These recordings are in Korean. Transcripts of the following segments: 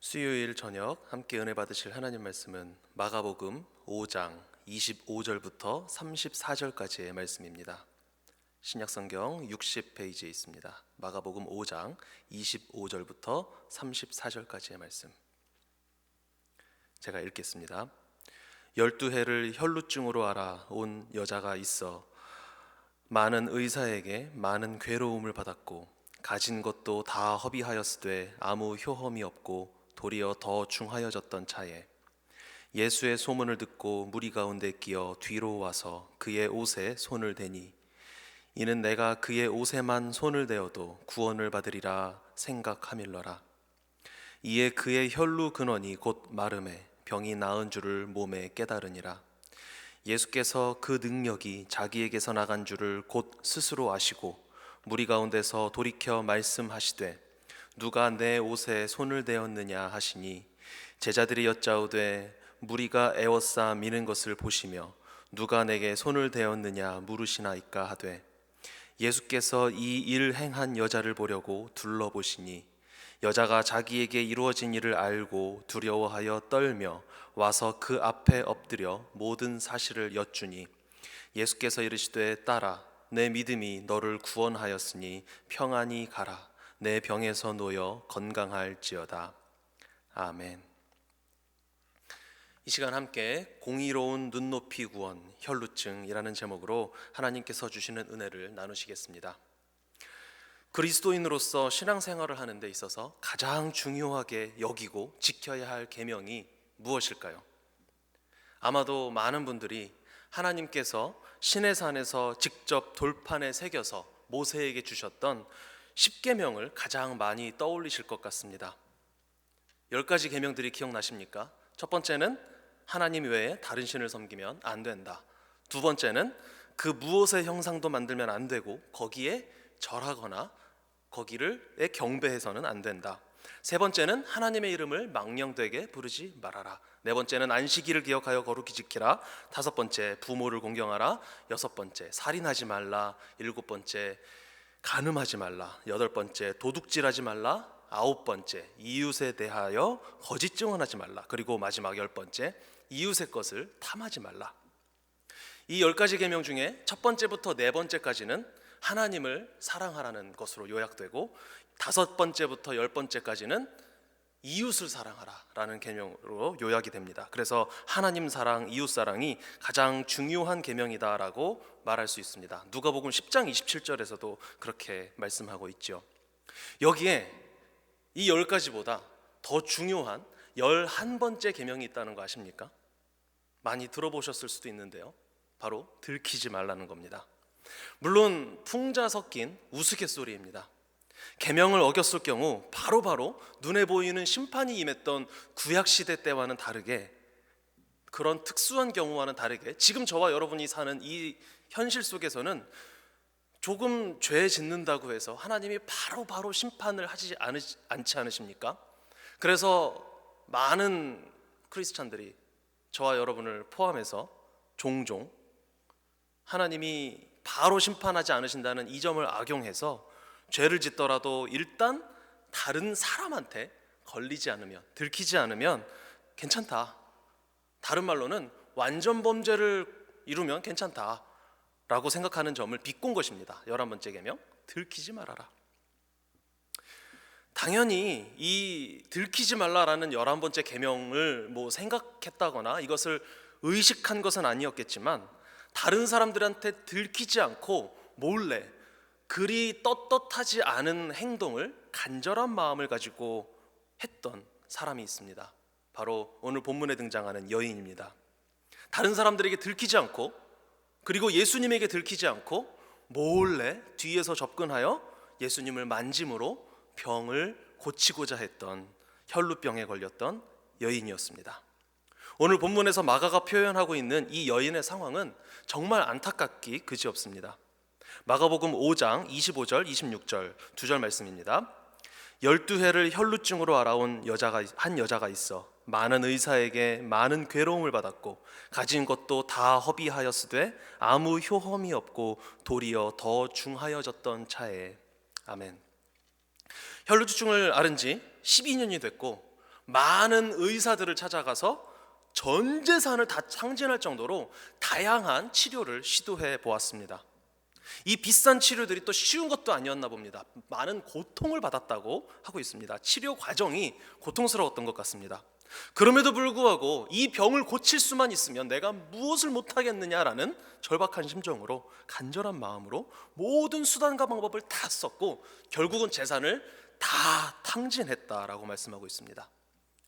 수요일 저녁 함께 은혜 받으실 하나님 말씀은 마가복음 5장 25절부터 34절까지의 말씀입니다. 신약성경 60페이지에 있습니다. 마가복음 5장 25절부터 34절까지의 말씀. 제가 읽겠습니다. 12해를 혈루증으로 알아온 여자가 있어 많은 의사에게 많은 괴로움을 받았고 가진 것도 다 허비하였으되 아무 효험이 없고 도리어 더 중하여졌던 차에 예수의 소문을 듣고 무리 가운데 끼어 뒤로 와서 그의 옷에 손을 대니 이는 내가 그의 옷에만 손을 대어도 구원을 받으리라 생각함일러라. 이에 그의 혈루 근원이 곧 마름에 병이 나은 줄을 몸에 깨달으니라. 예수께서 그 능력이 자기에게서 나간 줄을 곧 스스로 아시고 무리 가운데서 돌이켜 말씀하시되 누가 내 옷에 손을 대었느냐 하시니 제자들이 여짜오되 무리가 에워싸 미는 것을 보시며 누가 내게 손을 대었느냐 물으시나이까 하되 예수께서 이 일 행한 여자를 보려고 둘러보시니 여자가 자기에게 이루어진 일을 알고 두려워하여 떨며 와서 그 앞에 엎드려 모든 사실을 여쭈니 예수께서 이르시되 딸아 내 믿음이 너를 구원하였으니 평안히 가라. 내 병에서 놓여 건강할지어다. 아멘. 이 시간 함께 공의로운 눈높이 구원 혈루증이라는 제목으로 하나님께서 주시는 은혜를 나누시겠습니다. 그리스도인으로서 신앙생활을 하는 데 있어서 가장 중요하게 여기고 지켜야 할 계명이 무엇일까요? 아마도 많은 분들이 하나님께서 시내산에서 직접 돌판에 새겨서 모세에게 주셨던 10계명을 가장 많이 떠올리실 것 같습니다. 10가지 계명들이 기억나십니까? 첫 번째는 하나님 외에 다른 신을 섬기면 안 된다. 두 번째는 그 무엇의 형상도 만들면 안 되고 거기에 절하거나 거기를 경배해서는 안 된다. 세 번째는 하나님의 이름을 망령되게 부르지 말아라. 네 번째는 안식일을 기억하여 거룩히 지키라. 다섯 번째 부모를 공경하라. 여섯 번째 살인하지 말라. 일곱 번째 간음하지 말라. 여덟 번째 도둑질하지 말라. 아홉 번째 이웃에 대하여 거짓 증언하지 말라. 그리고 마지막 열 번째 이웃의 것을 탐하지 말라. 이 10가지 계명 중에 첫 번째부터 네 번째까지는 하나님을 사랑하라는 것으로 요약되고 다섯 번째부터 열 번째까지는 이웃을 사랑하라라는 계명으로 요약이 됩니다. 그래서 하나님 사랑, 이웃 사랑이 가장 중요한 계명이다라고 말할 수 있습니다. 누가복음 10장 27절에서도 그렇게 말씀하고 있죠. 여기에 이 10가지보다 더 중요한 11번째 계명이 있다는 거 아십니까? 많이 들어보셨을 수도 있는데요. 바로 들키지 말라는 겁니다. 물론 풍자 섞인 우스갯소리입니다. 계명을 어겼을 경우 바로바로 눈에 보이는 심판이 임했던 구약시대 때와는 다르게, 그런 특수한 경우와는 다르게 지금 저와 여러분이 사는 이 현실 속에서는 조금 죄 짓는다고 해서 하나님이 바로바로 심판을 하지 않지 않으십니까? 그래서 많은 크리스찬들이 저와 여러분을 포함해서 종종 하나님이 바로 심판하지 않으신다는 이 점을 악용해서 죄를 짓더라도 일단 다른 사람한테 걸리지 않으면, 들키지 않으면 괜찮다, 다른 말로는 완전 범죄를 이루면 괜찮다라고 생각하는 점을 비꼰 것입니다. 11번째 계명, 들키지 말아라. 당연히 이 들키지 말라라는 11번째 계명을 생각했다거나 이것을 의식한 것은 아니었겠지만 다른 사람들한테 들키지 않고 몰래 그리 떳떳하지 않은 행동을 간절한 마음을 가지고 했던 사람이 있습니다. 바로 오늘 본문에 등장하는 여인입니다. 다른 사람들에게 들키지 않고, 그리고 예수님에게 들키지 않고 몰래 뒤에서 접근하여 예수님을 만짐으로 병을 고치고자 했던, 혈루병에 걸렸던 여인이었습니다. 오늘 본문에서 마가가 표현하고 있는 이 여인의 상황은 정말 안타깝기 그지없습니다. 마가복음 5장 25절 26절 두 절 말씀입니다. 12해를 혈루증으로 알아온 한 여자가 있어 많은 의사에게 많은 괴로움을 받았고 가진 것도 다 허비하였으되 아무 효험이 없고 도리어 더 중하여졌던 차에. 아멘. 혈루증을 앓은 지 12년이 됐고 많은 의사들을 찾아가서 전 재산을 다 상진할 정도로 다양한 치료를 시도해 보았습니다. 이 비싼 치료들이 또 쉬운 것도 아니었나 봅니다. 많은 고통을 받았다고 하고 있습니다. 치료 과정이 고통스러웠던 것 같습니다. 그럼에도 불구하고 이 병을 고칠 수만 있으면 내가 무엇을 못하겠느냐라는 절박한 심정으로, 간절한 마음으로 모든 수단과 방법을 다 썼고 결국은 재산을 다 탕진했다라고 말씀하고 있습니다.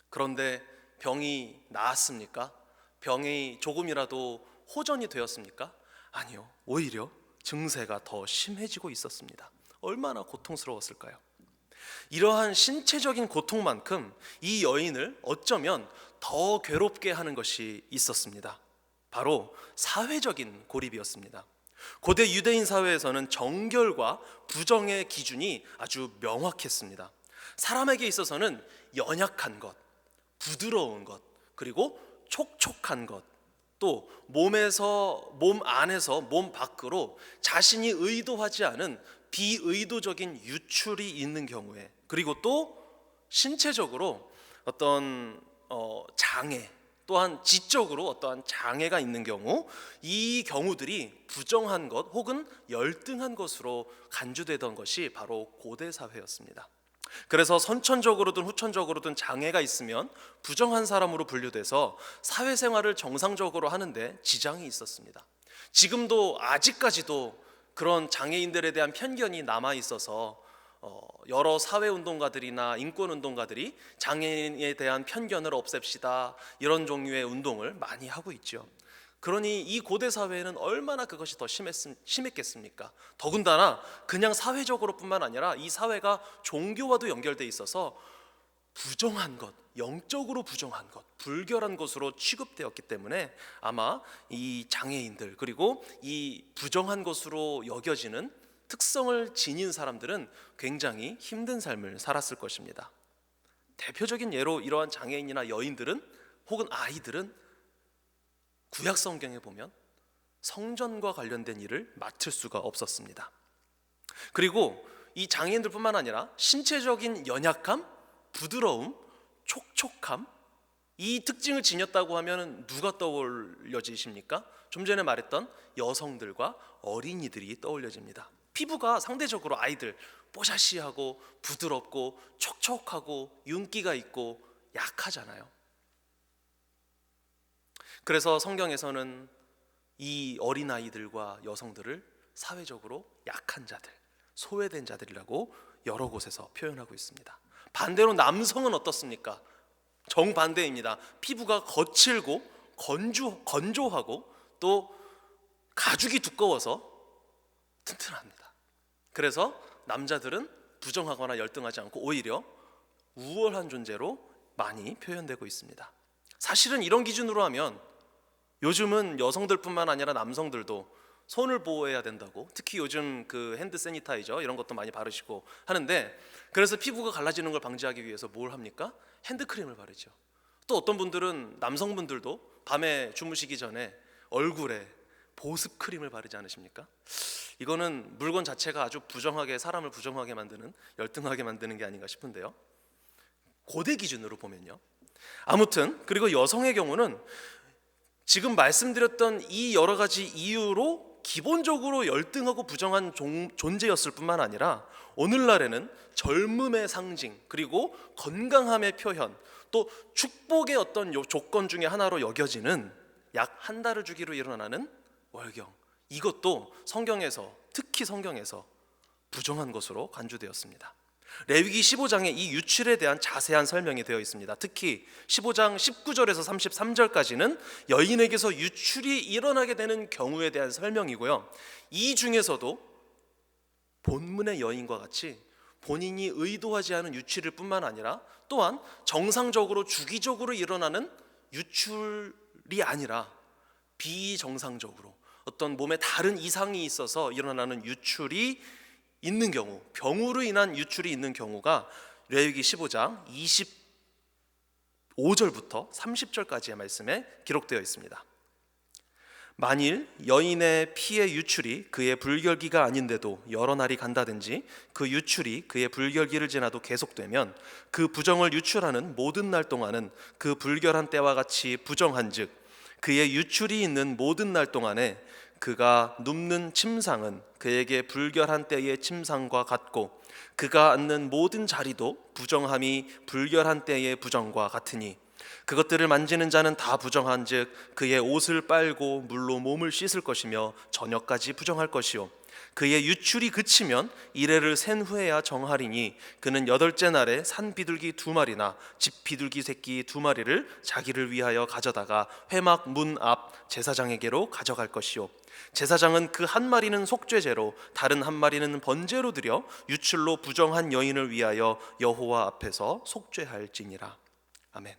그런데 병이 나았습니까? 병이 조금이라도 호전이 되었습니까? 아니요, 오히려 증세가 더 심해지고 있었습니다. 얼마나 고통스러웠을까요? 이러한 신체적인 고통만큼 이 여인을 어쩌면 더 괴롭게 하는 것이 있었습니다. 바로 사회적인 고립이었습니다. 고대 유대인 사회에서는 정결과 부정의 기준이 아주 명확했습니다. 사람에게 있어서는 연약한 것, 부드러운 것, 그리고 촉촉한 것, 또 몸 안에서 몸 밖으로 자신이 의도하지 않은 비의도적인 유출이 있는 경우에, 그리고 또 신체적으로 어떤 장애, 또한 지적으로 어떠한 장애가 있는 경우, 이 경우들이 부정한 것 혹은 열등한 것으로 간주되던 것이 바로 고대 사회였습니다. 그래서 선천적으로든 후천적으로든 장애가 있으면 부정한 사람으로 분류돼서 사회생활을 정상적으로 하는데 지장이 있었습니다. 지금도 아직까지도 그런 장애인들에 대한 편견이 남아 있어서 여러 사회운동가들이나 인권운동가들이 장애인에 대한 편견을 없앱시다, 이런 종류의 운동을 많이 하고 있죠. 그러니 이 고대 사회에는 얼마나 그것이 더 심했겠습니까? 더군다나 그냥 사회적으로 뿐만 아니라 이 사회가 종교와도 연결돼 있어서 부정한 것, 영적으로 부정한 것, 불결한 것으로 취급되었기 때문에 아마 이 장애인들, 그리고 이 부정한 것으로 여겨지는 특성을 지닌 사람들은 굉장히 힘든 삶을 살았을 것입니다. 대표적인 예로 이러한 장애인이나 여인들은 혹은 아이들은 구약 성경에 보면 성전과 관련된 일을 맡을 수가 없었습니다. 그리고 이 장애인들뿐만 아니라 신체적인 연약함, 부드러움, 촉촉함, 이 특징을 지녔다고 하면 누가 떠올려지십니까? 좀 전에 말했던 여성들과 어린이들이 떠올려집니다. 피부가 상대적으로 아이들 뽀샤시하고 부드럽고 촉촉하고 윤기가 있고 약하잖아요. 그래서 성경에서는 이 어린아이들과 여성들을 사회적으로 약한 자들, 소외된 자들이라고 여러 곳에서 표현하고 있습니다. 반대로 남성은 어떻습니까? 정반대입니다. 피부가 거칠고 건조하고 또 가죽이 두꺼워서 튼튼합니다. 그래서 남자들은 부정하거나 열등하지 않고 오히려 우월한 존재로 많이 표현되고 있습니다. 사실은 이런 기준으로 하면 요즘은 여성들뿐만 아니라 남성들도 손을 보호해야 된다고, 특히 요즘 그 핸드 세니타이저 이런 것도 많이 바르시고 하는데, 그래서 피부가 갈라지는 걸 방지하기 위해서 뭘 합니까? 핸드크림을 바르죠. 또 어떤 분들은, 남성분들도 밤에 주무시기 전에 얼굴에 보습 크림을 바르지 않으십니까? 이거는 물건 자체가 아주 부정하게, 사람을 부정하게 만드는, 열등하게 만드는 게 아닌가 싶은데요. 고대 기준으로 보면요. 아무튼 그리고 여성의 경우는 지금 말씀드렸던 이 여러 가지 이유로 기본적으로 열등하고 부정한 존재였을 뿐만 아니라 오늘날에는 젊음의 상징, 그리고 건강함의 표현, 또 축복의 어떤 조건 중에 하나로 여겨지는 약 한 달을 주기로 일어나는 월경, 이것도 성경에서, 특히 성경에서 부정한 것으로 간주되었습니다. 레위기 15장에 이 유출에 대한 자세한 설명이 되어 있습니다. 특히 15장 19절에서 33절까지는 여인에게서 유출이 일어나게 되는 경우에 대한 설명이고요. 이 중에서도 본문의 여인과 같이 본인이 의도하지 않은 유출일 뿐만 아니라 또한 정상적으로 주기적으로 일어나는 유출이 아니라 비정상적으로 어떤 몸에 다른 이상이 있어서 일어나는 유출이 있는 경우, 병으로 인한 유출이 있는 경우가 레위기 15장 25절부터 30절까지의 말씀에 기록되어 있습니다. 만일 여인의 피의 유출이 그의 불결기가 아닌데도 여러 날이 간다든지 그 유출이 그의 불결기를 지나도 계속되면 그 부정을 유출하는 모든 날 동안은 그 불결한 때와 같이 부정한즉 그의 유출이 있는 모든 날 동안에 그가 눕는 침상은 그에게 불결한 때의 침상과 같고 그가 앉는 모든 자리도 부정함이 불결한 때의 부정과 같으니 그것들을 만지는 자는 다 부정한즉 그의 옷을 빨고 물로 몸을 씻을 것이며 저녁까지 부정할 것이요 그의 유출이 그치면 이레를 센 후에야 정하리니 그는 여덟째 날에 산 비둘기 2마리나 집 비둘기 새끼 2마리를 자기를 위하여 가져다가 회막 문 앞 제사장에게로 가져갈 것이요 제사장은 그 1마리는 속죄제로 다른 1마리는 번제로 드려 유출로 부정한 여인을 위하여 여호와 앞에서 속죄할지니라. 아멘.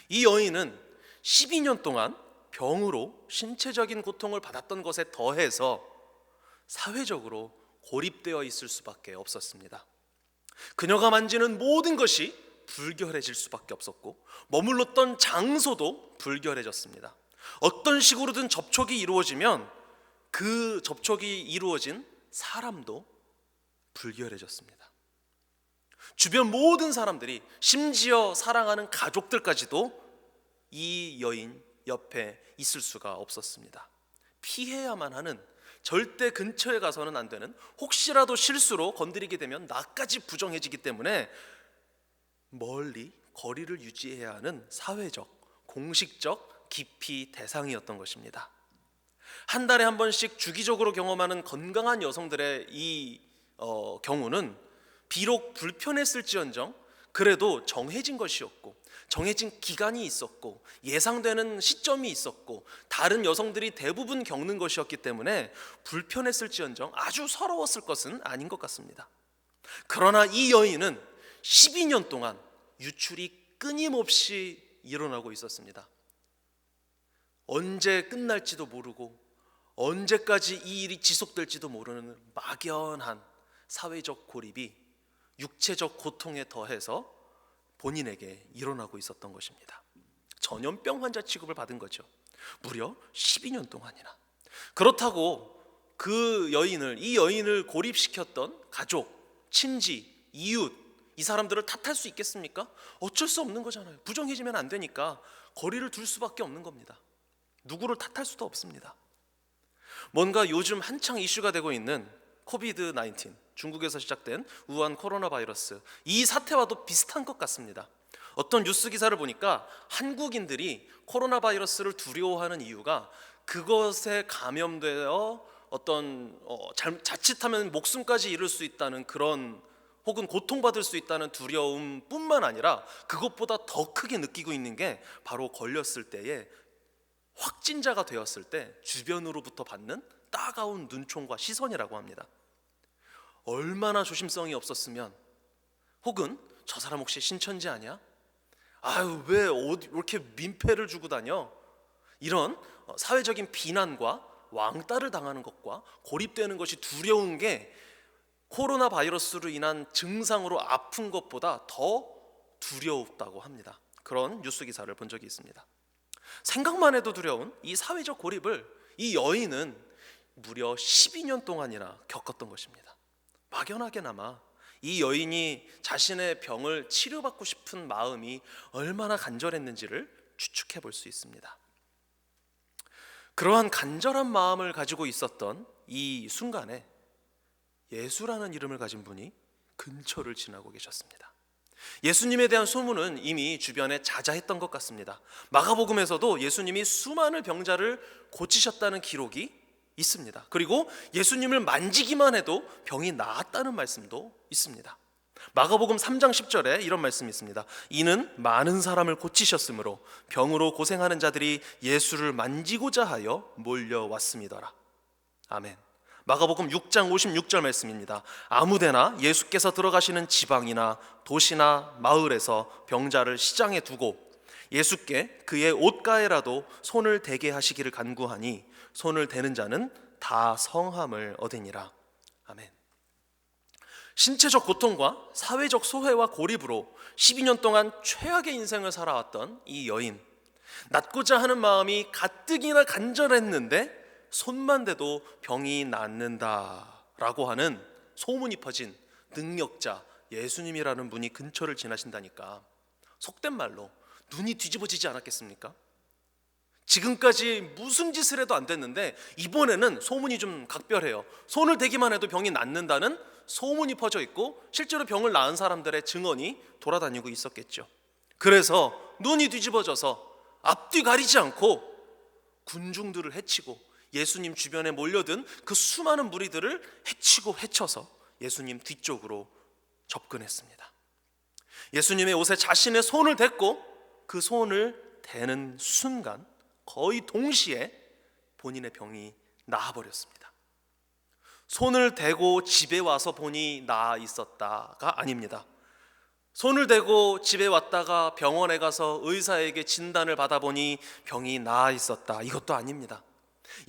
이 여인은 12년 동안 병으로 신체적인 고통을 받았던 것에 더해서 사회적으로 고립되어 있을 수밖에 없었습니다. 그녀가 만지는 모든 것이 불결해질 수밖에 없었고 머물렀던 장소도 불결해졌습니다. 어떤 식으로든 접촉이 이루어지면 그 접촉이 이루어진 사람도 불결해졌습니다. 주변 모든 사람들이, 심지어 사랑하는 가족들까지도 이 여인 옆에 있을 수가 없었습니다. 피해야만 하는, 절대 근처에 가서는 안 되는, 혹시라도 실수로 건드리게 되면 나까지 부정해지기 때문에 멀리 거리를 유지해야 하는 사회적, 공식적 기피 대상이었던 것입니다. 한 달에 한 번씩 주기적으로 경험하는 건강한 여성들의 이 경우는 비록 불편했을지언정 그래도 정해진 것이었고 정해진 기간이 있었고 예상되는 시점이 있었고 다른 여성들이 대부분 겪는 것이었기 때문에 불편했을지언정 아주 서러웠을 것은 아닌 것 같습니다. 그러나 이 여인은 12년 동안 유출이 끊임없이 일어나고 있었습니다. 언제 끝날지도 모르고 언제까지 이 일이 지속될지도 모르는 막연한 사회적 고립이 육체적 고통에 더해서 본인에게 일어나고 있었던 것입니다. 전염병 환자 취급을 받은 거죠. 무려 12년 동안이나. 그렇다고 이 여인을 고립시켰던 가족, 친지, 이웃, 이 사람들을 탓할 수 있겠습니까? 어쩔 수 없는 거잖아요. 부정해지면 안 되니까 거리를 둘 수밖에 없는 겁니다. 누구를 탓할 수도 없습니다. 뭔가 요즘 한창 이슈가 되고 있는 코비드-19, 중국에서 시작된 우한 코로나 바이러스, 이 사태와도 비슷한 것 같습니다. 어떤 뉴스 기사를 보니까 한국인들이 코로나 바이러스를 두려워하는 이유가 그것에 감염되어 자칫하면 목숨까지 잃을 수 있다는 그런, 혹은 고통받을 수 있다는 두려움뿐만 아니라 그것보다 더 크게 느끼고 있는 게 바로 걸렸을 때에, 확진자가 되었을 때 주변으로부터 받는 따가운 눈총과 시선이라고 합니다. 얼마나 조심성이 없었으면, 혹은 저 사람 혹시 신천지 아니야? 아유 왜 이렇게 민폐를 주고 다녀? 이런 사회적인 비난과 왕따를 당하는 것과 고립되는 것이 두려운 게 코로나 바이러스로 인한 증상으로 아픈 것보다 더 두려웠다고 합니다. 그런 뉴스 기사를 본 적이 있습니다. 생각만 해도 두려운 이 사회적 고립을 이 여인은 무려 12년 동안이나 겪었던 것입니다. 막연하게나마 이 여인이 자신의 병을 치료받고 싶은 마음이 얼마나 간절했는지를 추측해 볼 수 있습니다. 그러한 간절한 마음을 가지고 있었던 이 순간에 예수라는 이름을 가진 분이 근처를 지나고 계셨습니다. 예수님에 대한 소문은 이미 주변에 자자했던 것 같습니다. 마가복음에서도 예수님이 수많은 병자를 고치셨다는 기록이 있습니다. 그리고 예수님을 만지기만 해도 병이 나았다는 말씀도 있습니다. 마가복음 3장 10절에 이런 말씀이 있습니다. 이는 많은 사람을 고치셨으므로 병으로 고생하는 자들이 예수를 만지고자 하여 몰려왔음이더라. 아멘. 마가복음 6장 56절 말씀입니다. 아무데나 예수께서 들어가시는 지방이나 도시나 마을에서 병자를 시장에 두고 예수께 그의 옷가에라도 손을 대게 하시기를 간구하니 손을 대는 자는 다 성함을 얻으니라. 아멘. 신체적 고통과 사회적 소외와 고립으로 12년 동안 최악의 인생을 살아왔던 이 여인, 낫고자 하는 마음이 가뜩이나 간절했는데 손만 대도 병이 낫는다라고 하는 소문이 퍼진 능력자 예수님이라는 분이 근처를 지나신다니까 속된 말로 눈이 뒤집어지지 않았겠습니까? 지금까지 무슨 짓을 해도 안 됐는데 이번에는 소문이 좀 각별해요. 손을 대기만 해도 병이 낫는다는 소문이 퍼져 있고 실제로 병을 낳은 사람들의 증언이 돌아다니고 있었겠죠. 그래서 눈이 뒤집어져서 앞뒤 가리지 않고 군중들을 해치고 예수님 주변에 몰려든 그 수많은 무리들을 해치고 해쳐서 예수님 뒤쪽으로 접근했습니다. 예수님의 옷에 자신의 손을 댔고 그 손을 대는 순간 거의 동시에 본인의 병이 나아버렸습니다. 손을 대고 집에 와서 보니 나아 있었다가 아닙니다. 손을 대고 집에 왔다가 병원에 가서 의사에게 진단을 받아보니 병이 나아 있었다, 이것도 아닙니다.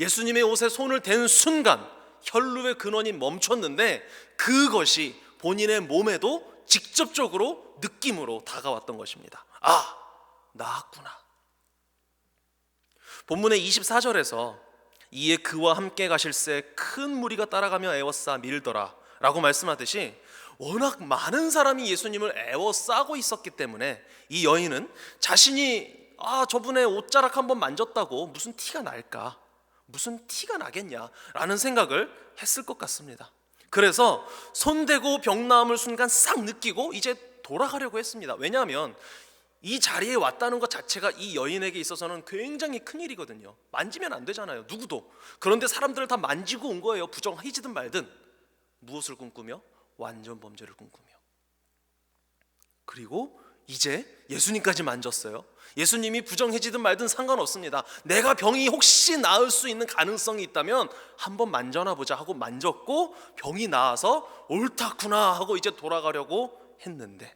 예수님의 옷에 손을 댄 순간 혈루의 근원이 멈췄는데 그것이 본인의 몸에도 직접적으로 느낌으로 다가왔던 것입니다. 아, 나았구나. 본문의 24절에서 이에 그와 함께 가실새 큰 무리가 따라가며 애워싸 밀더라 라고 말씀하듯이 워낙 많은 사람이 예수님을 애워싸고 있었기 때문에 이 여인은 자신이 저분의 옷자락 한번 만졌다고 무슨 티가 날까, 무슨 티가 나겠냐 라는 생각을 했을 것 같습니다. 그래서 손대고 병 나음을 순간 싹 느끼고 이제 돌아가려고 했습니다. 왜냐하면 이 자리에 왔다는 것 자체가 이 여인에게 있어서는 굉장히 큰일이거든요. 만지면 안 되잖아요, 누구도. 그런데 사람들을 다 만지고 온 거예요. 부정해지든 말든. 무엇을 꿈꾸며? 완전 범죄를 꿈꾸며. 그리고 이제 예수님까지 만졌어요. 예수님이 부정해지든 말든 상관없습니다. 내가 병이 혹시 나을 수 있는 가능성이 있다면 한번 만져나 보자 하고 만졌고 병이 나아서 옳다구나 하고 이제 돌아가려고 했는데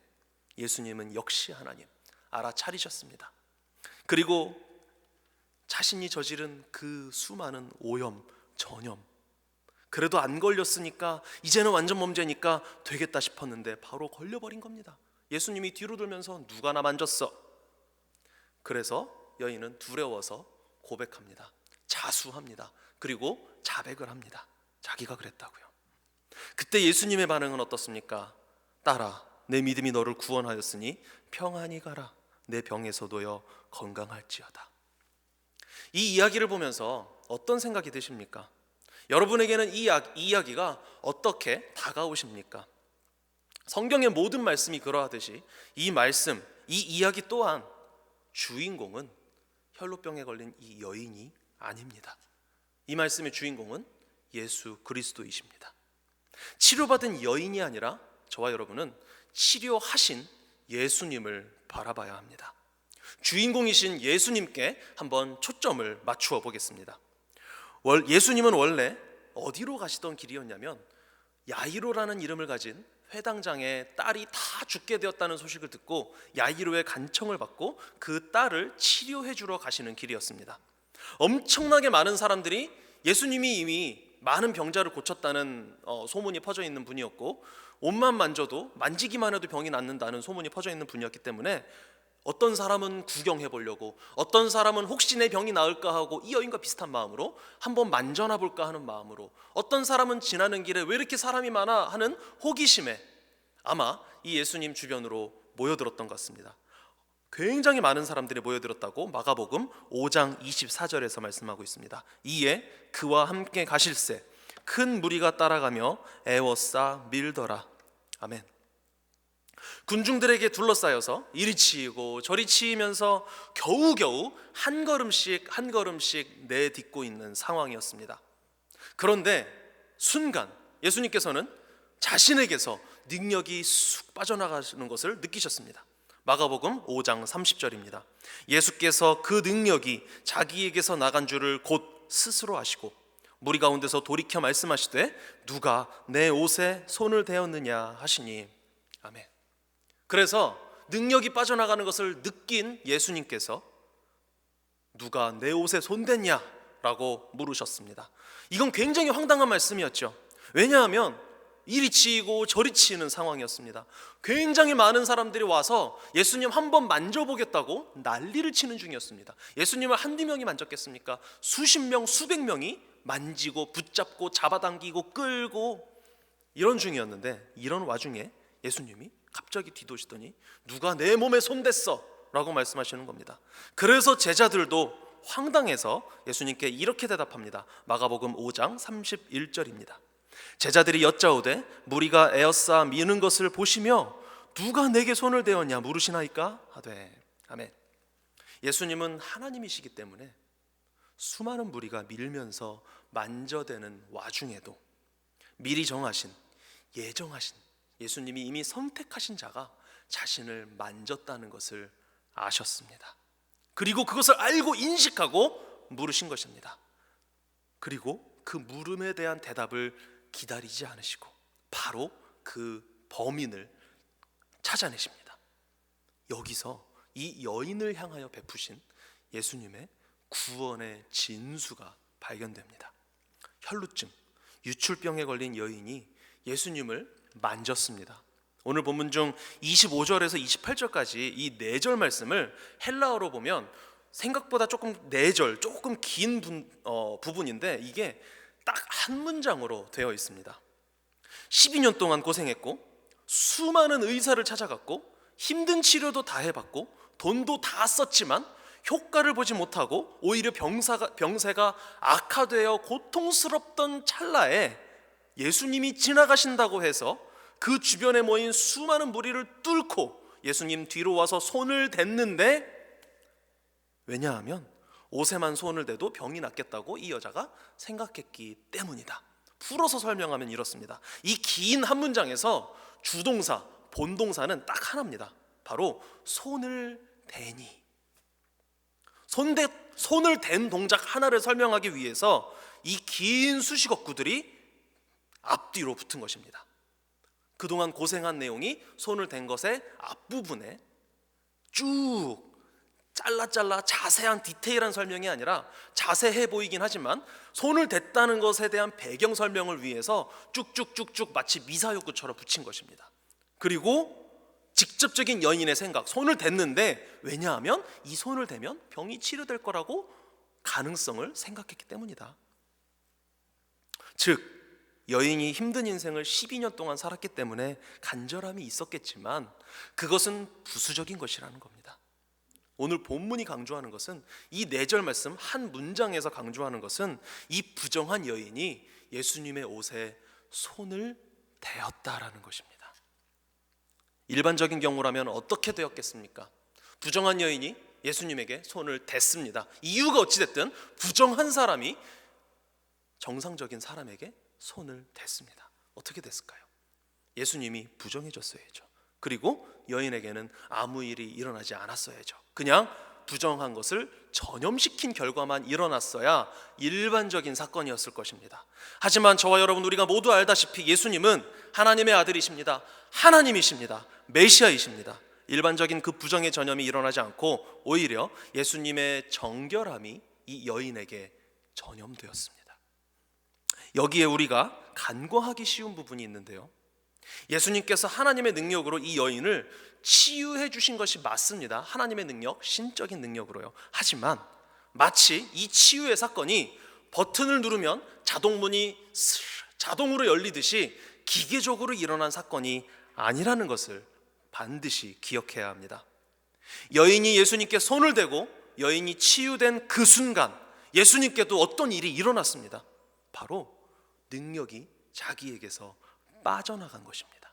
예수님은 역시 하나님 알아차리셨습니다. 그리고 자신이 저지른 그 수많은 오염, 전염, 그래도 안 걸렸으니까 이제는 완전 범죄니까 되겠다 싶었는데 바로 걸려버린 겁니다. 예수님이 뒤로 돌면서 누가 나 만졌어? 그래서 여인은 두려워서 고백합니다. 자수합니다. 그리고 자백을 합니다. 자기가 그랬다고요. 그때 예수님의 반응은 어떻습니까? 딸아, 내 믿음이 너를 구원하였으니 평안히 가라. 내 병에서 놓여 건강할지어다. 이 이야기를 보면서 어떤 생각이 드십니까? 여러분에게는 이 이야기가 어떻게 다가오십니까? 성경의 모든 말씀이 그러하듯이 이 말씀, 이 이야기 또한 주인공은 혈루병에 걸린 이 여인이 아닙니다. 이 말씀의 주인공은 예수 그리스도이십니다. 치료받은 여인이 아니라 저와 여러분은 치료하신 예수님을 바라봐야 합니다. 주인공이신 예수님께 한번 초점을 맞추어 보겠습니다. 예수님은 원래 어디로 가시던 길이었냐면 야이로라는 이름을 가진 회당장의 딸이 다 죽게 되었다는 소식을 듣고 야이로의 간청을 받고 그 딸을 치료해 주러 가시는 길이었습니다. 엄청나게 많은 사람들이 예수님이 이미 많은 병자를 고쳤다는 소문이 퍼져 있는 분이었고 옷만 만져도 만지기만 해도 병이 낫는다는 소문이 퍼져 있는 분이었기 때문에 어떤 사람은 구경해 보려고, 어떤 사람은 혹시 내 병이 나을까 하고 이 여인과 비슷한 마음으로 한번 만져나 볼까 하는 마음으로, 어떤 사람은 지나는 길에 왜 이렇게 사람이 많아 하는 호기심에 아마 이 예수님 주변으로 모여들었던 것 같습니다. 굉장히 많은 사람들이 모여들었다고 마가복음 5장 24절에서 말씀하고 있습니다. 이에 그와 함께 가실새 큰 무리가 따라가며 애워싸 밀더라. 아멘. 군중들에게 둘러싸여서 이리 치이고 저리 치이면서 겨우겨우 한 걸음씩 한 걸음씩 내딛고 있는 상황이었습니다. 그런데 순간 예수님께서는 자신에게서 능력이 쑥 빠져나가는 것을 느끼셨습니다. 마가복음 5장 30절입니다. 예수께서 그 능력이 자기에게서 나간 줄을 곧 스스로 아시고 무리 가운데서 돌이켜 말씀하시되 누가 내 옷에 손을 대었느냐 하시니. 아멘. 그래서 능력이 빠져나가는 것을 느낀 예수님께서 누가 내 옷에 손댔냐 라고 물으셨습니다. 이건 굉장히 황당한 말씀이었죠. 왜냐하면 이리 치이고 저리 치이는 상황이었습니다. 굉장히 많은 사람들이 와서 예수님 한번 만져보겠다고 난리를 치는 중이었습니다. 예수님을 한두 명이 만졌겠습니까? 수십 명, 수백 명이 만지고 붙잡고 잡아당기고 끌고 이런 중이었는데, 이런 와중에 예수님이 갑자기 뒤도시더니 누가 내 몸에 손댔어? 라고 말씀하시는 겁니다. 그래서 제자들도 황당해서 예수님께 이렇게 대답합니다. 마가복음 5장 31절입니다. 제자들이 여짜오되 무리가 에어싸 미는 것을 보시며 누가 내게 손을 대었냐 물으시나이까 하되. 아멘. 예수님은 하나님이시기 때문에 수많은 무리가 밀면서 만져대는 와중에도 미리 정하신, 예정하신, 예수님이 이미 선택하신 자가 자신을 만졌다는 것을 아셨습니다. 그리고 그것을 알고 인식하고 물으신 것입니다. 그리고 그 물음에 대한 대답을 기다리지 않으시고 바로 그 범인을 찾아내십니다. 여기서 이 여인을 향하여 베푸신 예수님의 구원의 진수가 발견됩니다. 혈루증, 유출병에 걸린 여인이 예수님을 만졌습니다. 오늘 본문 중 25절에서 28절까지 이 4절 말씀을 헬라어로 보면 생각보다 조금 4절, 조금 긴 부분인데 이게 딱 한 문장으로 되어 있습니다. 12년 동안 고생했고 수많은 의사를 찾아갔고 힘든 치료도 다 해봤고 돈도 다 썼지만 효과를 보지 못하고 오히려 병세가 악화되어 고통스럽던 찰나에 예수님이 지나가신다고 해서 그 주변에 모인 수많은 무리를 뚫고 예수님 뒤로 와서 손을 댔는데, 왜냐하면 옷에만 손을 대도 병이 낫겠다고 이 여자가 생각했기 때문이다. 풀어서 설명하면 이렇습니다. 이 긴 한 문장에서 주동사, 본동사는 딱 하나입니다. 바로 손을 대니. 손을 댄 동작 하나를 설명하기 위해서 이 긴 수식어구들이 앞뒤로 붙은 것입니다. 그동안 고생한 내용이 손을 댄 것의 앞부분에 쭉 잘라 자세한 디테일한 설명이 아니라 자세해 보이긴 하지만 손을 댔다는 것에 대한 배경 설명을 위해서 쭉쭉쭉쭉 마치 미사여구처럼 붙인 것입니다. 그리고 직접적인 여인의 생각, 손을 댔는데 왜냐하면 이 손을 대면 병이 치료될 거라고 가능성을 생각했기 때문이다. 즉 여인이 힘든 인생을 12년 동안 살았기 때문에 간절함이 있었겠지만 그것은 부수적인 것이라는 겁니다. 오늘 본문이 강조하는 것은, 이 4절 말씀 한 문장에서 강조하는 것은 이 부정한 여인이 예수님의 옷에 손을 대었다라는 것입니다. 일반적인 경우라면 어떻게 되었겠습니까? 부정한 여인이 예수님에게 손을 댔습니다. 이유가 어찌됐든 부정한 사람이 정상적인 사람에게 손을 댔습니다. 어떻게 됐을까요? 예수님이 부정해졌어야죠. 그리고 여인에게는 아무 일이 일어나지 않았어야죠. 그냥 부정한 것을 전염시킨 결과만 일어났어야 일반적인 사건이었을 것입니다. 하지만 저와 여러분 우리가 모두 알다시피 예수님은 하나님의 아들이십니다. 하나님이십니다. 메시아이십니다. 일반적인 그 부정의 전염이 일어나지 않고 오히려 예수님의 정결함이 이 여인에게 전염되었습니다. 여기에 우리가 간과하기 쉬운 부분이 있는데요, 예수님께서 하나님의 능력으로 이 여인을 치유해 주신 것이 맞습니다. 하나님의 능력, 신적인 능력으로요. 하지만 마치 이 치유의 사건이 버튼을 누르면 자동문이 자동으로 열리듯이 기계적으로 일어난 사건이 아니라는 것을 반드시 기억해야 합니다. 여인이 예수님께 손을 대고 여인이 치유된 그 순간 예수님께도 어떤 일이 일어났습니다. 바로 능력이 자기에게서 빠져나간 것입니다.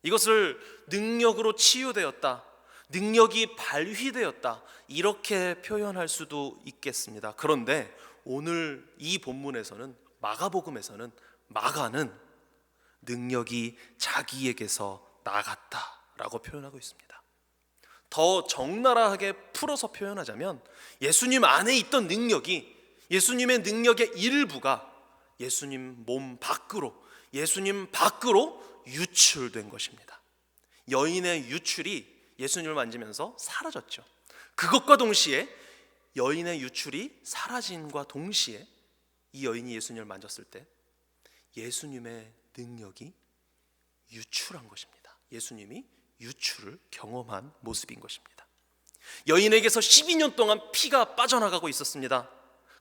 이것을 능력으로 치유되었다, 능력이 발휘되었다, 이렇게 표현할 수도 있겠습니다. 그런데 오늘 이 본문에서는, 마가복음에서는 마가는 능력이 자기에게서 나갔다라고 표현하고 있습니다. 더 적나라하게 풀어서 표현하자면 예수님 안에 있던 능력이, 예수님의 능력의 일부가 예수님 몸 밖으로, 예수님 밖으로 유출된 것입니다. 여인의 유출이 예수님을 만지면서 사라졌죠. 그것과 동시에 여인의 유출이 사라짐과 동시에 이 여인이 예수님을 만졌을 때 예수님의 능력이 유출한 것입니다. 예수님이 유출을 경험한 모습인 것입니다. 여인에게서 12년 동안 피가 빠져나가고 있었습니다.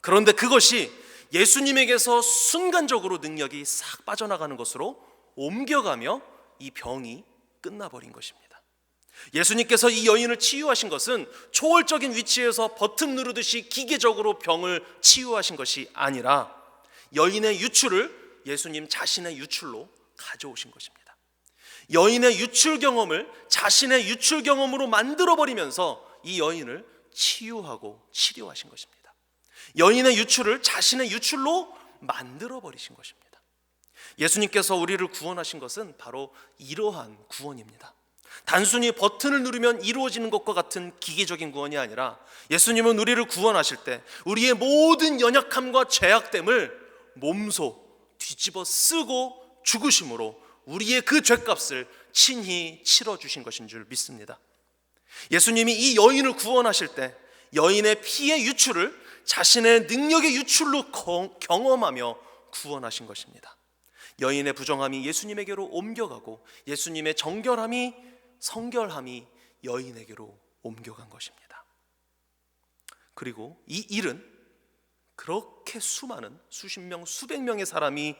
그런데 그것이 예수님에게서 순간적으로 능력이 싹 빠져나가는 것으로 옮겨가며 이 병이 끝나버린 것입니다. 예수님께서 이 여인을 치유하신 것은 초월적인 위치에서 버튼 누르듯이 기계적으로 병을 치유하신 것이 아니라 여인의 유출을 예수님 자신의 유출로 가져오신 것입니다. 여인의 유출 경험을 자신의 유출 경험으로 만들어버리면서 이 여인을 치유하고 치료하신 것입니다. 여인의 유출을 자신의 유출로 만들어버리신 것입니다. 예수님께서 우리를 구원하신 것은 바로 이러한 구원입니다. 단순히 버튼을 누르면 이루어지는 것과 같은 기계적인 구원이 아니라 예수님은 우리를 구원하실 때 우리의 모든 연약함과 죄악됨을 몸소 뒤집어 쓰고 죽으심으로 우리의 그 죄값을 친히 치러주신 것인 줄 믿습니다. 예수님이 이 여인을 구원하실 때 여인의 피의 유출을 자신의 능력의 유출로 경험하며 구원하신 것입니다. 여인의 부정함이 예수님에게로 옮겨가고 예수님의 정결함이 성결함이 여인에게로 옮겨간 것입니다. 그리고 이 일은 그렇게 수많은 수십 명 수백 명의 사람이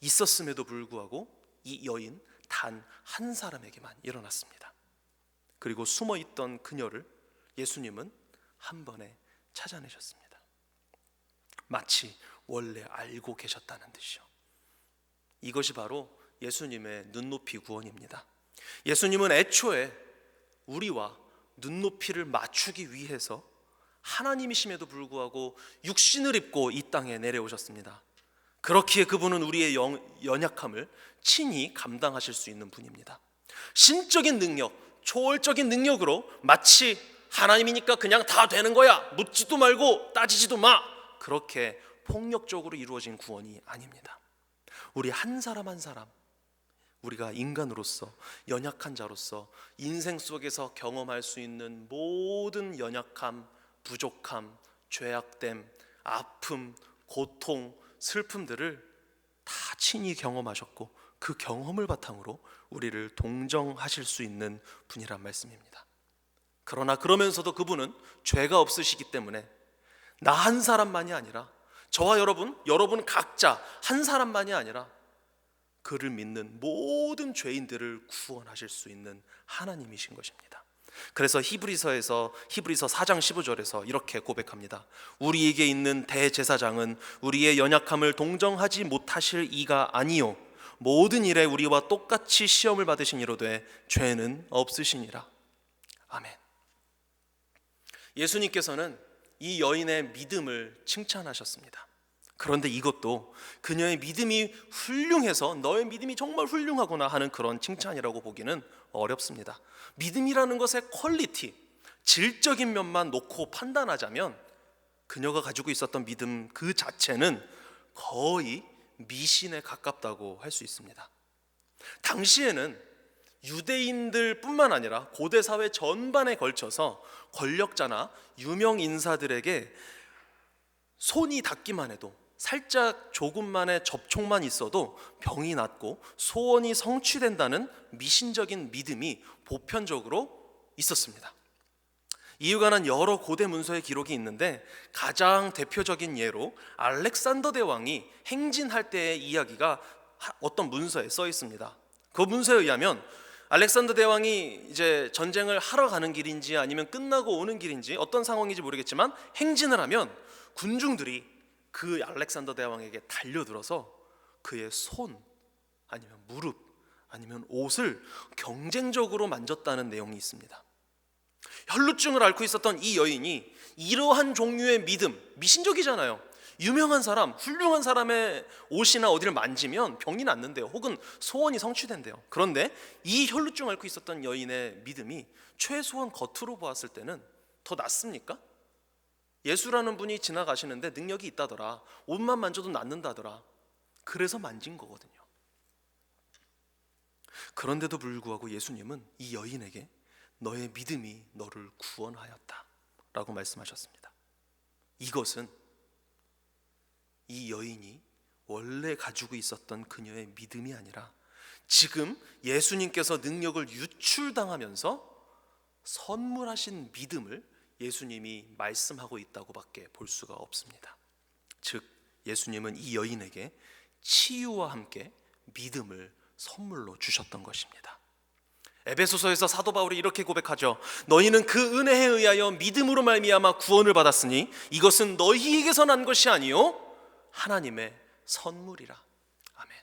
있었음에도 불구하고 이 여인 단 한 사람에게만 일어났습니다. 그리고 숨어있던 그녀를 예수님은 한 번에 찾아내셨습니다. 마치 원래 알고 계셨다는 듯이요. 이것이 바로 예수님의 눈높이 구원입니다. 예수님은 애초에 우리와 눈높이를 맞추기 위해서 하나님이심에도 불구하고 육신을 입고 이 땅에 내려오셨습니다. 그렇기에 그분은 우리의 연약함을 친히 감당하실 수 있는 분입니다. 신적인 능력, 초월적인 능력으로 마치 하나님이니까 그냥 다 되는 거야, 묻지도 말고 따지지도 마, 그렇게 폭력적으로 이루어진 구원이 아닙니다. 우리 한 사람 한 사람, 우리가 인간으로서 연약한 자로서 인생 속에서 경험할 수 있는 모든 연약함, 부족함, 죄악됨, 아픔, 고통, 슬픔들을 다 친히 경험하셨고 그 경험을 바탕으로 우리를 동정하실 수 있는 분이란 말씀입니다. 그러나 그러면서도 그분은 죄가 없으시기 때문에 나 한 사람만이 아니라 저와 여러분 각자 한 사람만이 아니라 그를 믿는 모든 죄인들을 구원하실 수 있는 하나님이신 것입니다. 그래서 히브리서 4장 15절에서 이렇게 고백합니다. 우리에게 있는 대제사장은 우리의 연약함을 동정하지 못하실 이가 아니요 모든 일에 우리와 똑같이 시험을 받으신 이로되 죄는 없으시니라. 아멘. 예수님께서는 이 여인의 믿음을 칭찬하셨습니다. 그런데 이것도 그녀의 믿음이 훌륭해서 너의 믿음이 정말 훌륭하구나 하는 그런 칭찬이라고 보기는 어렵습니다. 믿음이라는 것의 퀄리티, 질적인 면만 놓고 판단하자면 그녀가 가지고 있었던 믿음 그 자체는 거의 미신에 가깝다고 할 수 있습니다. 당시에는 유대인들 뿐만 아니라 고대 사회 전반에 걸쳐서 권력자나 유명 인사들에게 손이 닿기만 해도 살짝 조금만의 접촉만 있어도 병이 낫고 소원이 성취된다는 미신적인 믿음이 보편적으로 있었습니다. 이에 관한 여러 고대 문서의 기록이 있는데 가장 대표적인 예로 알렉산더 대왕이 행진할 때의 이야기가 어떤 문서에 써 있습니다. 그 문서에 의하면 알렉산더 대왕이 이제 전쟁을 하러 가는 길인지 아니면 끝나고 오는 길인지 어떤 상황인지 모르겠지만 행진을 하면 군중들이 그 알렉산더 대왕에게 달려들어서 그의 손 아니면 무릎 아니면 옷을 경쟁적으로 만졌다는 내용이 있습니다. 혈루증을 앓고 있었던 이 여인이 이러한 종류의 믿음, 미신적이잖아요. 유명한 사람, 훌륭한 사람의 옷이나 어디를 만지면 병이 낫는데요, 혹은 소원이 성취된대요. 그런데 이 혈루증을 앓고 있었던 여인의 믿음이 최소한 겉으로 보았을 때는 더 낫습니까? 예수라는 분이 지나가시는데 능력이 있다더라, 옷만 만져도 낫는다더라, 그래서 만진 거거든요. 그런데도 불구하고 예수님은 이 여인에게 너의 믿음이 너를 구원하였다 라고 말씀하셨습니다. 이것은 이 여인이 원래 가지고 있었던 그녀의 믿음이 아니라 지금 예수님께서 능력을 유출당하면서 선물하신 믿음을 예수님이 말씀하고 있다고 밖에 볼 수가 없습니다. 즉 예수님은 이 여인에게 치유와 함께 믿음을 선물로 주셨던 것입니다. 에베소서에서 사도 바울이 이렇게 고백하죠. 너희는 그 은혜에 의하여 믿음으로 말미암아 구원을 받았으니 이것은 너희에게서 난 것이 아니요 하나님의 선물이라. 아멘.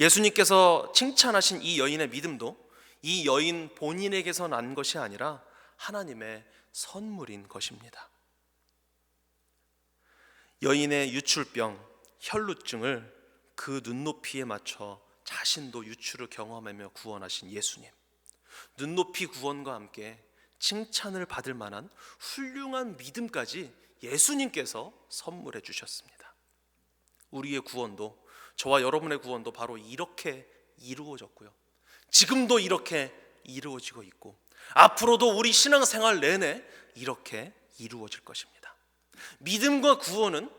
예수님께서 칭찬하신 이 여인의 믿음도 이 여인 본인에게서 난 것이 아니라 하나님의 선물인 것입니다. 여인의 유출병, 혈루증을 그 눈높이에 맞춰 자신도 유출을 경험하며 구원하신 예수님, 눈높이 구원과 함께 칭찬을 받을 만한 훌륭한 믿음까지 예수님께서 선물해 주셨습니다. 우리의 구원도, 저와 여러분의 구원도 바로 이렇게 이루어졌고요, 지금도 이렇게 이루어지고 있고 앞으로도 우리 신앙생활 내내 이렇게 이루어질 것입니다. 믿음과 구원은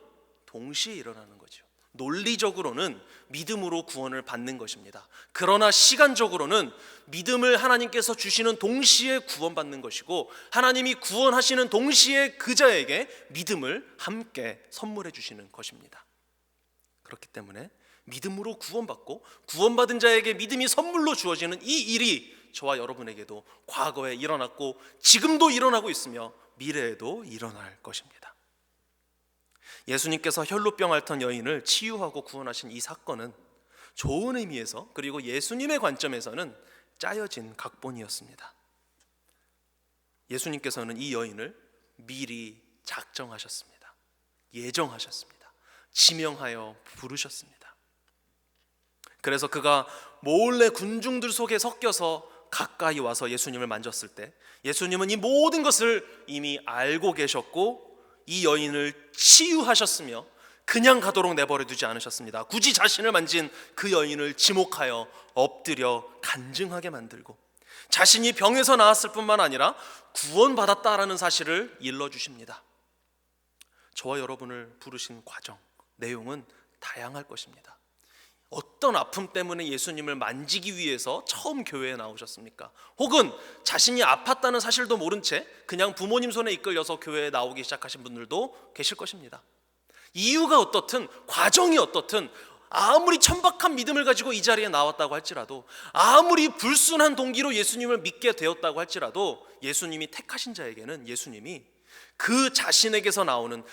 동시에 일어나는 거죠. 논리적으로는 믿음으로 구원을 받는 것입니다. 그러나 시간적으로는 믿음을 하나님께서 주시는 동시에 구원받는 것이고 하나님이 구원하시는 동시에 그자에게 믿음을 함께 선물해 주시는 것입니다. 그렇기 때문에 믿음으로 구원받고 구원받은 자에게 믿음이 선물로 주어지는 이 일이 저와 여러분에게도 과거에 일어났고 지금도 일어나고 있으며 미래에도 일어날 것입니다. 예수님께서 혈루병 앓던 여인을 치유하고 구원하신 이 사건은 좋은 의미에서, 그리고 예수님의 관점에서는 짜여진 각본이었습니다. 예수님께서는 이 여인을 미리 작정하셨습니다. 예정하셨습니다. 지명하여 부르셨습니다. 그래서 그가 몰래 군중들 속에 섞여서 가까이 와서 예수님을 만졌을 때 예수님은 이 모든 것을 이미 알고 계셨고 이 여인을 치유하셨으며 그냥 가도록 내버려 두지 않으셨습니다. 굳이 자신을 만진 그 여인을 지목하여 엎드려 간증하게 만들고 자신이 병에서 나았을 뿐만 아니라 구원받았다라는 사실을 일러주십니다. 저와 여러분을 부르신 과정, 내용은 다양할 것입니다. 어떤 아픔 때문에 예수님을 만지기 위해서 처음 교회에 나오셨습니까? 혹은 자신이 아팠다는 사실도 모른 채 그냥 부모님 손에 이끌려서 교회에 나오기 시작하신 분들도 계실 것입니다. 이유가 어떻든 과정이 어떻든 아무리 천박한 믿음을 가지고 이 자리에 나왔다고 할지라도 아무리 불순한 동기로 예수님을 믿게 되었다고 할지라도 예수님이 택하신 자에게는 예수님이 그 자신에게서 나오는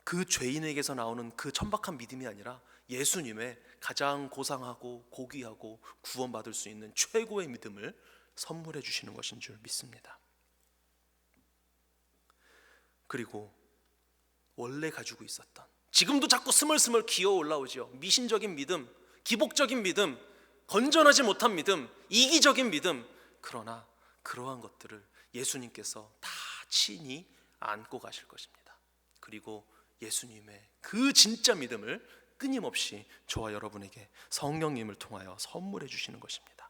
그 죄인에게서 나오는 그 천박한 믿음이 아니라 예수님의 가장 고상하고 고귀하고 구원받을 수 있는 최고의 믿음을 선물해 주시는 것인 줄 믿습니다. 그리고 원래 가지고 있었던, 지금도 자꾸 스멀스멀 기어 올라오죠. 미신적인 믿음, 기복적인 믿음, 건전하지 못한 믿음, 이기적인 믿음. 그러나 그러한 것들을 예수님께서 다 친히 안고 가실 것입니다. 그리고 예수님의 그 진짜 믿음을 끊임없이 저와 여러분에게 성령님을 통하여 선물해 주시는 것입니다.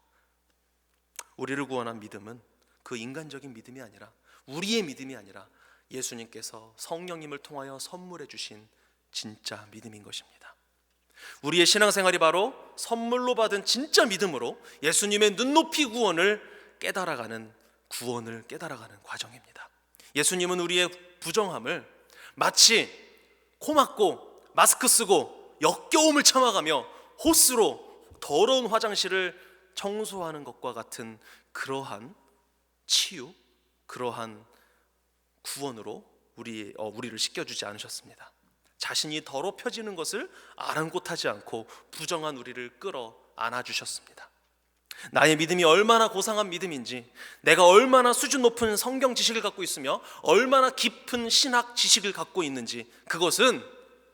우리를 구원한 믿음은 그 인간적인 믿음이 아니라, 우리의 믿음이 아니라 예수님께서 성령님을 통하여 선물해 주신 진짜 믿음인 것입니다. 우리의 신앙생활이 바로 선물로 받은 진짜 믿음으로 예수님의 눈높이 구원을 깨달아가는, 구원을 깨달아가는 과정입니다. 예수님은 우리의 부정함을 마치 코 막고 마스크 쓰고 역겨움을 참아가며 호스로 더러운 화장실을 청소하는 것과 같은 그러한 치유, 그러한 구원으로 우리를 씻겨주지 않으셨습니다. 자신이 더럽혀지는 것을 아랑곳하지 않고 부정한 우리를 끌어 안아주셨습니다. 나의 믿음이 얼마나 고상한 믿음인지, 내가 얼마나 수준 높은 성경 지식을 갖고 있으며 얼마나 깊은 신학 지식을 갖고 있는지, 그것은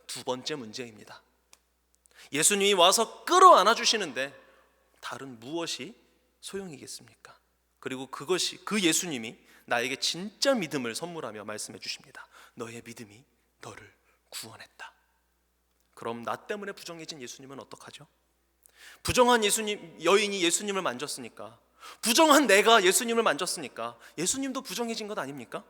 두 번째 문제입니다. 예수님이 와서 끌어 안아주시는데 다른 무엇이 소용이겠습니까? 그리고 그것이, 그 예수님이 나에게 진짜 믿음을 선물하며 말씀해 주십니다. 너의 믿음이 너를 구원했다. 그럼 나 때문에 부정해진 예수님은 어떡하죠? 부정한 여인이 예수님을 만졌으니까, 부정한 내가 예수님을 만졌으니까 예수님도 부정해진 것 아닙니까?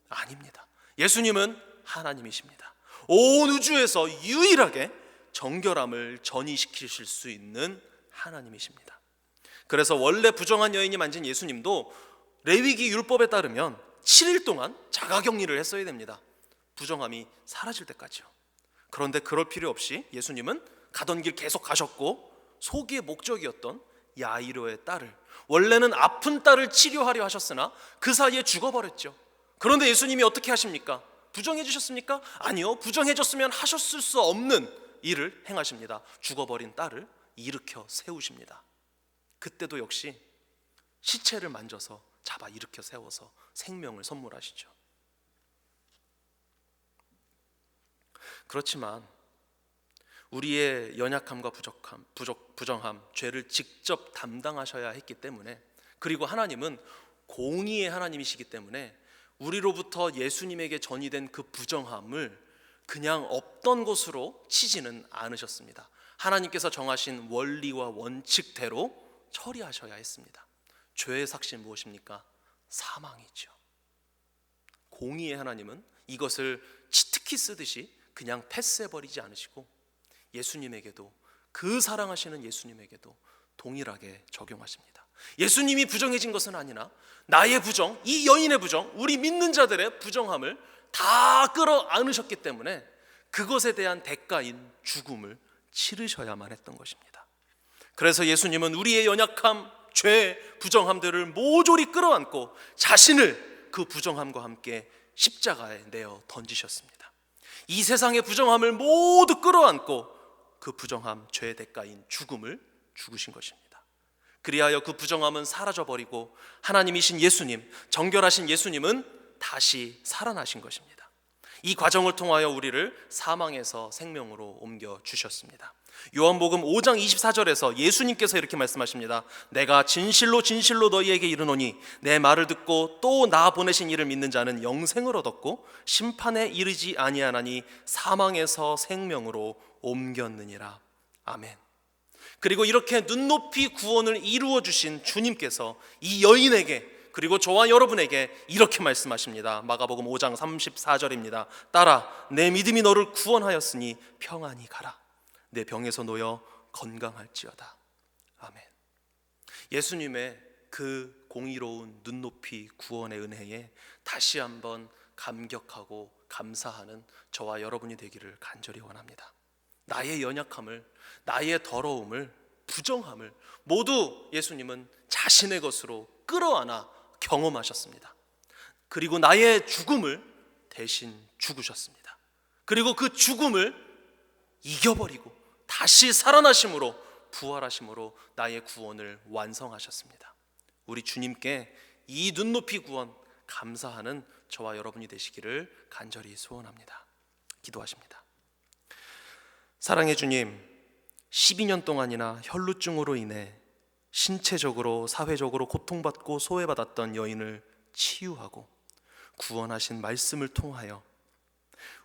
아닙니다. 예수님은 하나님이십니다. 온 우주에서 유일하게 정결함을 전이시키실 수 있는 하나님이십니다. 그래서 원래 부정한 여인이 만진 예수님도 레위기 율법에 따르면 7일 동안 자가격리를 했어야 됩니다. 부정함이 사라질 때까지요. 그런데 그럴 필요 없이 예수님은 가던 길 계속 가셨고, 소기의 목적이었던 야이로의 딸을, 원래는 아픈 딸을 치료하려 하셨으나 그 사이에 죽어버렸죠. 그런데 예수님이 어떻게 하십니까? 부정해주셨습니까? 아니요, 부정해줬으면 하셨을 수 없는 일을 행하십니다. 죽어버린 딸을 일으켜 세우십니다. 그때도 역시 시체를 만져서 잡아 일으켜 세워서 생명을 선물하시죠. 그렇지만 우리의 연약함과 부정함, 죄를 직접 담당하셔야 했기 때문에, 그리고 하나님은 공의의 하나님이시기 때문에 우리로부터 예수님에게 전이된 그 부정함을 그냥 없던 것으로 치지는 않으셨습니다. 하나님께서 정하신 원리와 원칙대로 처리하셔야 했습니다. 죄의 삭시 무엇입니까? 사망이죠. 공의의 하나님은 이것을 치트키 쓰듯이 그냥 패스해버리지 않으시고 예수님에게도, 그 사랑하시는 예수님에게도 동일하게 적용하십니다. 예수님이 부정해진 것은 아니나 나의 부정, 이 여인의 부정, 우리 믿는 자들의 부정함을 다 끌어안으셨기 때문에 그것에 대한 대가인 죽음을 치르셔야만 했던 것입니다. 그래서 예수님은 우리의 연약함, 죄, 부정함들을 모조리 끌어안고 자신을 그 부정함과 함께 십자가에 내어 던지셨습니다. 이 세상의 부정함을 모두 끌어안고 그 부정함, 죄의 대가인 죽음을 죽으신 것입니다. 그리하여 그 부정함은 사라져버리고 하나님이신 예수님, 정결하신 예수님은 다시 살아나신 것입니다. 이 과정을 통하여 우리를 사망에서 생명으로 옮겨주셨습니다. 요한복음 5장 24절에서 예수님께서 이렇게 말씀하십니다. 내가 진실로 진실로 너희에게 이르노니 내 말을 듣고 또 나 보내신 이를 믿는 자는 영생을 얻었고 심판에 이르지 아니하나니 사망에서 생명으로 옮겼느니라. 아멘. 그리고 이렇게 눈높이 구원을 이루어 주신 주님께서 이 여인에게, 그리고 저와 여러분에게 이렇게 말씀하십니다. 마가복음 5장 34절입니다. 딸아, 내 믿음이 너를 구원하였으니 평안히 가라. 내 병에서 놓여 건강할지어다. 아멘. 예수님의 그 공의로운 눈높이 구원의 은혜에 다시 한번 감격하고 감사하는 저와 여러분이 되기를 간절히 원합니다. 나의 연약함을, 나의 더러움을, 부정함을 모두 예수님은 자신의 것으로 끌어안아 경험하셨습니다. 그리고 나의 죽음을 대신 죽으셨습니다. 그리고 그 죽음을 이겨버리고 다시 살아나심으로, 부활하심으로 나의 구원을 완성하셨습니다. 우리 주님께 이 눈높이 구원 감사하는 저와 여러분이 되시기를 간절히 소원합니다. 기도하십니다. 사랑의 주님, 12년 동안이나 혈루증으로 인해 신체적으로, 사회적으로 고통받고 소외받았던 여인을 치유하고 구원하신 말씀을 통하여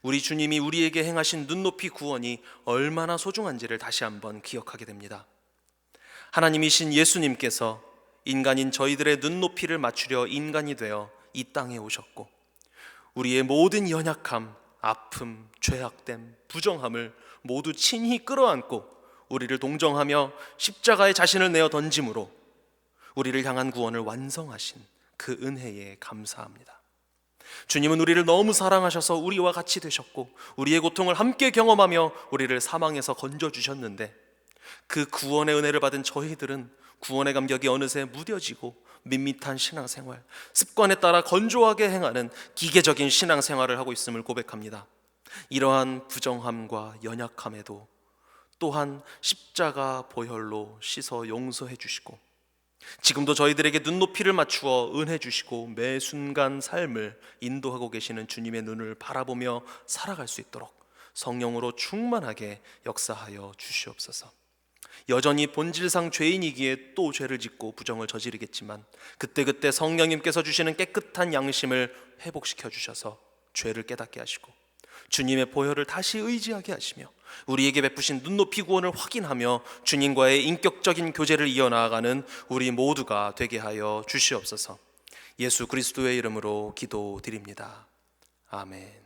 우리 주님이 우리에게 행하신 눈높이 구원이 얼마나 소중한지를 다시 한번 기억하게 됩니다. 하나님이신 예수님께서 인간인 저희들의 눈높이를 맞추려 인간이 되어 이 땅에 오셨고 우리의 모든 연약함, 아픔, 죄악됨, 부정함을 모두 친히 끌어안고 우리를 동정하며 십자가에 자신을 내어 던짐으로 우리를 향한 구원을 완성하신 그 은혜에 감사합니다. 주님은 우리를 너무 사랑하셔서 우리와 같이 되셨고 우리의 고통을 함께 경험하며 우리를 사망에서 건져주셨는데 그 구원의 은혜를 받은 저희들은 구원의 감격이 어느새 무뎌지고 밋밋한 신앙생활, 습관에 따라 건조하게 행하는 기계적인 신앙생활을 하고 있음을 고백합니다. 이러한 부정함과 연약함에도 또한 십자가 보혈로 씻어 용서해 주시고 지금도 저희들에게 눈높이를 맞추어 은혜 주시고 매 순간 삶을 인도하고 계시는 주님의 눈을 바라보며 살아갈 수 있도록 성령으로 충만하게 역사하여 주시옵소서. 여전히 본질상 죄인이기에 또 죄를 짓고 부정을 저지르겠지만 그때그때 성령님께서 주시는 깨끗한 양심을 회복시켜 주셔서 죄를 깨닫게 하시고 주님의 보혈을 다시 의지하게 하시며 우리에게 베푸신 눈높이 구원을 확인하며 주님과의 인격적인 교제를 이어나가는 우리 모두가 되게 하여 주시옵소서. 예수 그리스도의 이름으로 기도드립니다. 아멘.